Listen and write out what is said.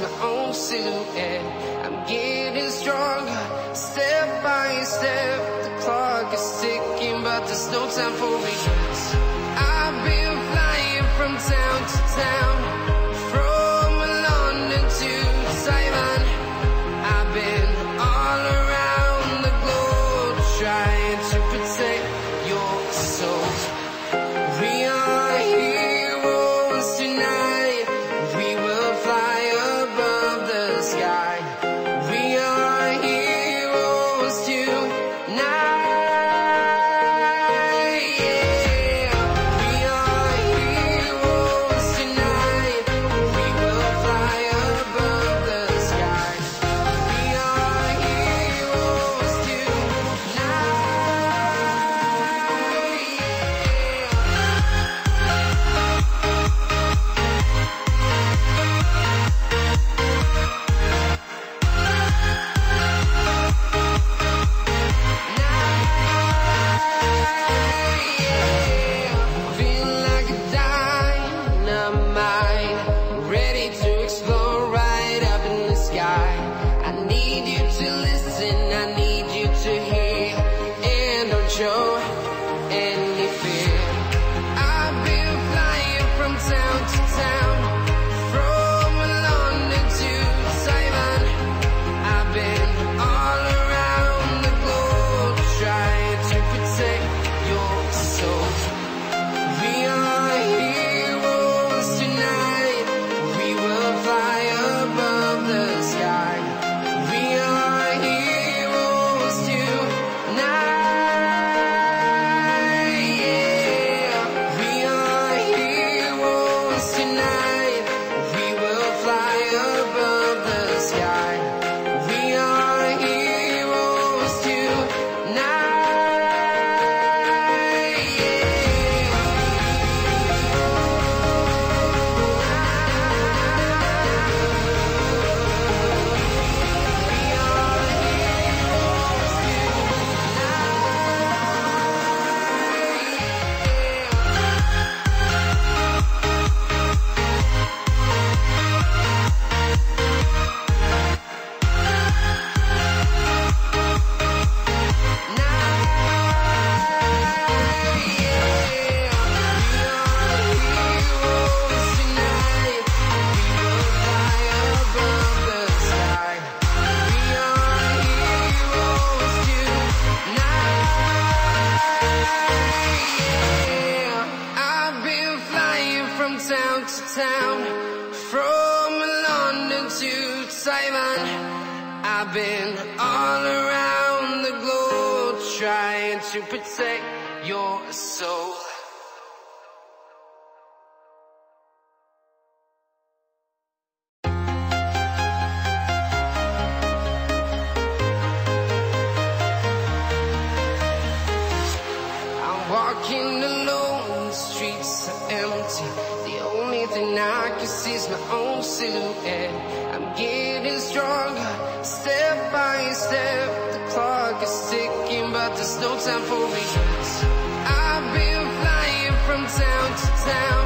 my own silhouette. I'm getting stronger, step by step. The clock is ticking, but there's no time for regrets. I've been flying from town to town, from London to Taiwan. I've been all around the globe, trying to protect your soul. We are heroes tonight. We will fly above the sky. We are heroes tonight. Yeah. We are heroes tonight. We will fly above the sky. We are heroes feel like a dynamite, ready to explode right up in the sky. I need you to listen, I need you to hear, and don't show any fear. I've been flying from town to town, from London to Taiwan. I've been all around the globe, trying to protect your soul. We are heroes tonight. We will fly above the sky. We are heroes tonight. Yeah. We are heroes tonight. We will fly above the sky. We are heroes tonight. I've been flying from town to town, from London to Taiwan. I've been all around the globe, trying to protect your soul. I'm walking alone, the streets are empty. The only thing I can see is my own silhouette. I'm getting stronger, step by step. The clock is ticking, but there's no time for regrets. I've been flying from town to town,